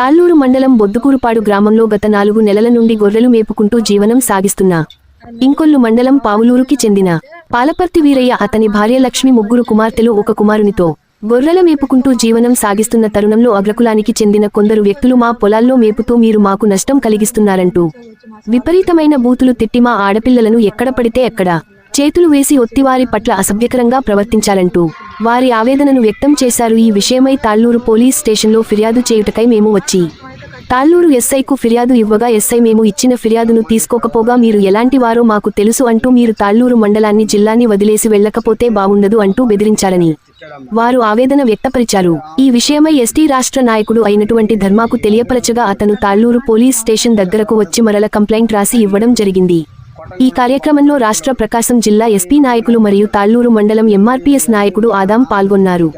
తాళ్లూరు మండలం బొద్దుకూరుపాడు గ్రామంలో గత 4 నెలల నుండి గొర్రెలు మేపుకుంటూ జీవనం సాగిస్తున్న ఇంకొల్లు మండలం పావులూరుకి చెందిన పాలపర్తి వీరయ్య అతని భార్య లక్ష్మి ముగ్గురు కుమార్తెలు ఒక కుమారునితో గొర్రెల మేపుకుంటూ జీవనం సాగిస్తున్న తరుణంలో అగ్రకులానికి చెందిన కొందరు వ్యక్తులు మా పొలాల్లో మేపుతూ మీరు మాకు నష్టం కలిగిస్తున్నారంటూ విపరీతమైన బూతులు తిట్టి మా ఆడపిల్లలను ఎక్కడ పడితే ఎక్కడ చేతులు వేసి ఒత్తివారి పట్ల అసభ్యకరంగా ప్రవర్తించాలంటూ వారి ఆవేదనను వ్యక్తం చేశారు. ఈ విషయమై తాళ్లూరు పోలీస్ స్టేషన్లో ఫిర్యాదు చేయుటకై మేము వచ్చి తాళ్లూరు ఎస్ఐకు ఫిర్యాదు ఇవ్వగా ఎస్ఐ మేము ఇచ్చిన ఫిర్యాదును తీసుకోకపోగా మీరు ఎలాంటి వారో మాకు తెలుసు అంటూ మీరు తాళ్లూరు మండలాన్ని జిల్లాని వదిలేసి వెళ్లకపోతే బాగుండదు అంటూ బెదిరించారని వారు ఆవేదన వ్యక్తపరిచారు. ఈ విషయమై ఎస్టీ రాష్ట్ర నాయకుడు అయినటువంటి ధర్మాకు తెలియపరచగా అతను తాళ్లూరు పోలీస్ స్టేషన్ దగ్గరకు వచ్చి మరల కంప్లైంట్ రాసి ఇవ్వడం జరిగింది. ఈ కార్యక్రమంలో రాష్ట్ర ప్రకాశం జిల్లా ఎస్పీ నాయకులు మరియు తాళ్లూరు మండలం ఎంఆర్పీఎస్ నాయకుడు ఆదాం పాల్గొన్నారు.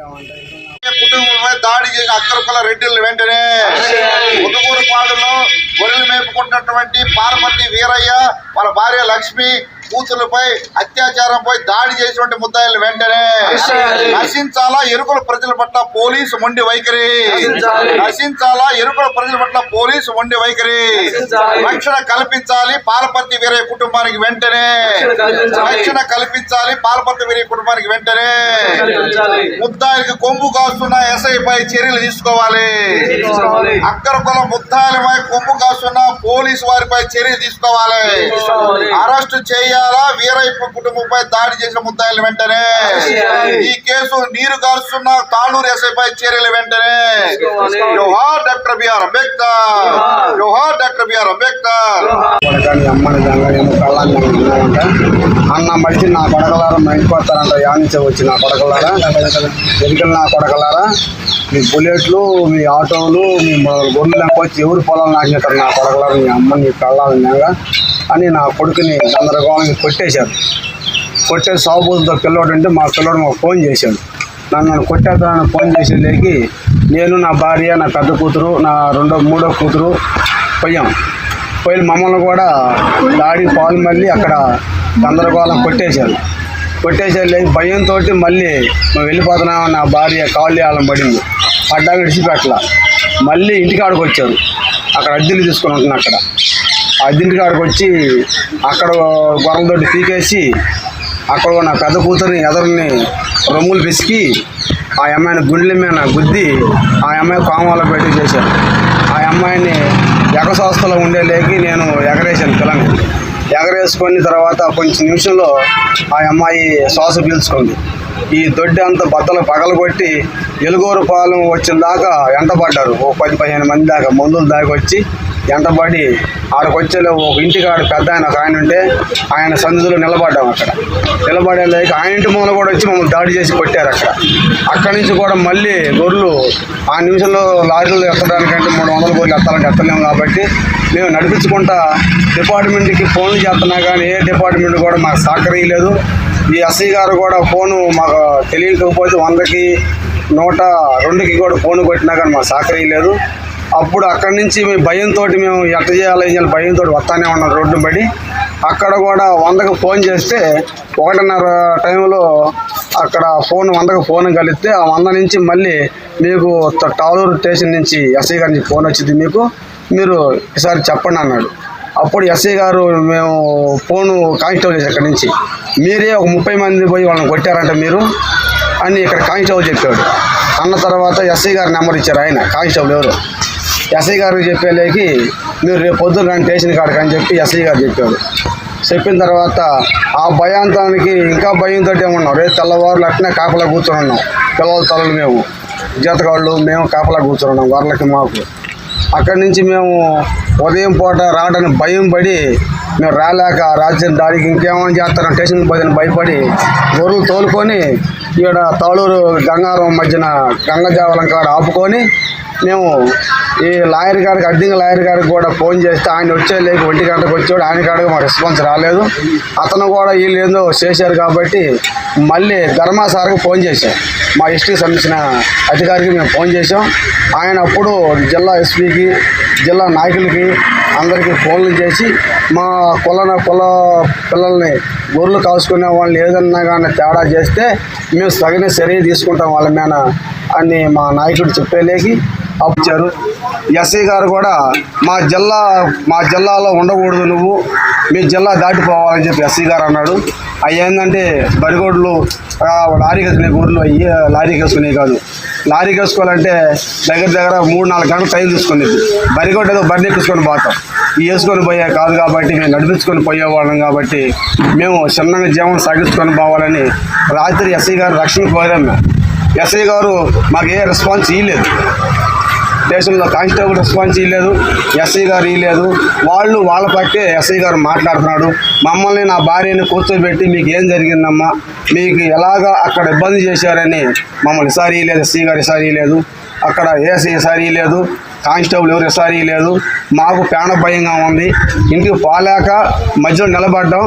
దాడి చేసిన అక్కరకుల రెడ్డిలు వెంటనే ముదుగూరుపాడులో గొర్రెలు మేపుకుంటున్నటువంటి పాలపర్తి వీరయ్య వాళ్ళ భార్య లక్ష్మి కూతురుపై అత్యాచారంపై దాడి చేసినటువంటి ముద్దాయిలు వెంటనే నశించాలా ఎరుకుల ప్రజల పట్ల పోలీసు మొండి వైఖరి, నశించాలా ఎరుకుల ప్రజల పట్ల పోలీసు మొండి వైఖరి, రక్షణ కల్పించాలి పాలపర్తి వీరయ్య కుటుంబానికి వెంటనే, రక్షణ కల్పించాలి పాలపర్తి వీరయ్య కుటుంబానికి వెంటనే, ముద్దాయిలకు కొమ్ము కాస్తున్న ఎస్ఐపై చర్యలు తీసుకోవాలి, అక్కరకుల ముద్దాయిలపై కొమ్ము కాస్తున్న పోలీసు వారిపై చర్యలు తీసుకోవాలి, అరెస్టు చేయాలా వీరయ్య కుటుంబంపై దాడి చేసిన ముద్దాయిలు వెంటనే, ఈ కేసు నీరు కారుస్తున్న తాళ్లూరు ఎస్ఐపై చర్యలు వెంటనే. జోహార్ డాక్టర్ బిఆర్ అంబేద్కర్, జోహార్ డాక్టర్ బిఆర్ అంబేద్కర్. అన్న మడిచి నా కొడకలారా మైపోతారంట, యానించే వచ్చి నా కొడకలారా ఎరికలు నా కొడకలారా మీ బుల్లెట్లు మీ ఆటోలు మీ గొర్రెలు వచ్చి ఎవరు పొలాలు నాకినట్టారు నా కొడకలారా మీ అమ్మ నీ కళ్ళాలన్నాగా అని నా కొడుకుని గందరగోళంగా కొట్టేశారు. కొట్టేసి సాగుబోతుతో పిల్లోడు అంటే మా పిల్లోడు మాకు ఫోన్ చేశాడు. నన్ను కొట్టేస్తానని ఫోన్ చేసేలేకి నేను నా భార్య నా పెద్ద కూతురు నా మూడో కూతురు పోయాం. పోయి మమ్మల్ని కూడా దాడి పాలు మళ్ళీ అక్కడ గందరగోళం కొట్టేశారు. కొట్టేసేలేకి భయంతో మళ్ళీ మేము వెళ్ళిపోతున్నామని నా భార్య కాళ్ళు ఆలం పడింది. పడ్డాక విడిచిపెట్టల మళ్ళీ ఇంటికాడికి వచ్చారు. అక్కడ అద్దెలు తీసుకొని ఉంటున్నా అక్కడ అద్దెంటి కాడికి వచ్చి అక్కడ గొర్రెలతోటి పీకేసి అక్కడ నా పెద్ద కూతురిని ఎదరిని రొమ్ములు పిసికి ఆ అమ్మాయిని గుండెల మీద గుద్ది ఆ అమ్మాయి కోమాలో పెట్టి చేశాను. ఆ అమ్మాయిని ఎగసోస్తలో ఉండేలేకి నేను ఎగరేసాను పిల్లని. ఎగరేసుకొని తర్వాత కొంచెం నిమిషంలో ఆ అమ్మాయి శ్వాస పీల్చుకుంది. ఈ దొడ్డి అంతా బద్దలు పగలగొట్టి ఎలుగూరుపాలెం వచ్చిన దాకా ఎంటపడ్డారు. ఓ 10-15 మంది దాకా మందులు దాకా వచ్చి ఎంటపడి ఆడకు వచ్చేలో ఒక ఇంటికాడ పెద్ద ఆయన ఉంటే ఆయన సన్నిధిలో నిలబడ్డాం. అక్కడ నిలబడేలేక ఆయన ఇంటి మూల కూడా వచ్చి మమ్మల్ని దాడి చేసి కొట్టారు. అక్కడి నుంచి కూడా మళ్ళీ గొర్రెలు ఆ నిమిషంలో లారీలు ఎత్తడానికంటే 300 గొర్రెలు ఎత్తాలంటే ఎత్తలేము కాబట్టి మేము నడిపించుకుంటా డిపార్ట్మెంట్కి ఫోన్లు చేస్తున్నా కానీ ఏ డిపార్ట్మెంట్ కూడా మాకు సహకరించలేదు. ఈ ఎస్ఐ గారు కూడా ఫోను మాకు తెలియకపోతే 100కి 102కి కూడా ఫోన్ కొట్టినా కానీ మాకు సహకరించలేదు. అప్పుడు అక్కడి నుంచి మేము భయంతో మేము ఎట్ట చేయాలి భయంతో వస్తానే ఉన్నాం రోడ్డు పడి. అక్కడ కూడా 100కి ఫోన్ చేస్తే 1:30 టైంలో అక్కడ 100కి ఫోన్ కలిస్తే ఆ 100 నుంచి మళ్ళీ మీకు తాళ్లూరు స్టేషన్ నుంచి ఎస్ఐ గారి నుంచి ఫోన్ వచ్చింది, మీరు ఈసారి చెప్పండి అన్నాడు. అప్పుడు ఎస్ఐ గారు మేము ఫోను కానిస్టేబుల్ చేసి అక్కడి నుంచి మీరే ఒక 30 మంది పోయి వాళ్ళని కొట్టారంట మీరు అని ఇక్కడ కానిస్టేబుల్ చెప్పాడు. అన్న తర్వాత ఎస్ఐ గారి నెంబర్ ఇచ్చారు. ఆయన కానిస్టేబుల్ ఎవరు ఎస్ఐ గారికి చెప్పేలేకి మీరు రేపు పొద్దున్న రండి స్టేషన్ కాడికి అని చెప్పి ఎస్ఐ గారు చెప్పాడు. చెప్పిన తర్వాత ఆ భయాంతానికి ఇంకా భయంతో ఉన్నాం. రేపు తెల్లవారులు అట్నే కాపలా కూర్చొని ఉన్నాం. పిల్లల తలలు మేము జీతగాళ్ళు మేము కాపలా కూర్చొని ఉన్నాం గొర్రెలకి మాకు. అక్కడి నుంచి మేము ఉదయం పూట రావడానికి భయం పడి మేము రాలేక రాత్రి దాడికి ఇంకేమైనా చేస్తారని స్టేషన్కి పోదని భయపడి గొర్రెలు తోలుకొని ఇక్కడ తాళ్లూరు గంగారం మధ్యన గంగజావలం కాడ ఆపుకొని మేము ఈ లాయర్ గారికి అడ్డింగ్ లాయర్ గారికి కూడా ఫోన్ చేస్తే ఆయన వచ్చేలేక 1 గంటకు వచ్చాడు. ఆయన కాడికి మా రెస్పాన్స్ రాలేదు. అతను కూడా వీళ్ళు ఏందో చేశారు కాబట్టి మళ్ళీ ధర్మా సార్కి ఫోన్ చేశాం. మా ఎస్టీకి సంబంధించిన అధికారికి మేము ఫోన్ చేసాం. ఆయన అప్పుడు జిల్లా ఎస్పీకి జిల్లా నాయకులకి అందరికీ ఫోన్లు చేసి మా కుల పిల్లల్ని గొర్రెలు కాసుకునే వాళ్ళని ఏదన్నా కానీ తేడా చేస్తే మేము తగిన చర్య తీసుకుంటాం వాళ్ళ మీద అని మా నాయకుడు చెప్పేలేకి అప్పించారు. ఎస్ఐ గారు కూడా మా జిల్లాలో ఉండకూడదు, నువ్వు మీ జిల్లా దాటిపోవాలని చెప్పి ఎస్ఐ గారు అన్నాడు. అవి ఏంటంటే బరిగోడ్లు లారీకి వేసుకునే గొర్రెలు, అయ్యి లారీకి వేసుకునేవి కాదు. లారీకి వేసుకోవాలంటే దగ్గర 3-4 గంటలు టైం తీసుకునేది. బరిగొడ్డు ఏదో బరిని ఎక్కించుకొని పోతాం, ఇవి వేసుకొని పోయే కాదు కాబట్టి మేము నడిపించుకొని పోయేవాళ్ళం కాబట్టి మేము చిన్నగా జీవనం సాగించుకొని పోవాలని రాత్రి ఎస్ఐ గారు రక్షణ కోరాం. మేము ఎస్ఐ గారు మాకు ఏ రెస్పాన్స్ ఇవ్వలేదు. స్టేషన్లో కానిస్టేబుల్ రెస్పాన్స్ ఇవ్వలేదు, ఎస్ఐ గారు ఇవ్వలేదు. వాళ్ళ పక్కే ఎస్ఐ గారు మాట్లాడుతున్నాడు. మమ్మల్ని, నా భార్యని కూర్చోబెట్టి మీకు ఏం జరిగిందమ్మా, మీకు ఎలాగా అక్కడ ఇబ్బంది చేశారని మమ్మల్ని ఈసారి ఇవ్వలేదు. ఎస్ఐ గారు ఈసారి ఇవ్వలేదు, అక్కడ ఏసీ ఈసారి ఇవ్వలేదు, కానిస్టేబుల్ ఎవరు ఈసారి ఇవ్వలేదు. మాకు ప్రాణ భయంగా ఉంది. ఇంటికి పోలేక మధ్యలో నిలబడ్డాం.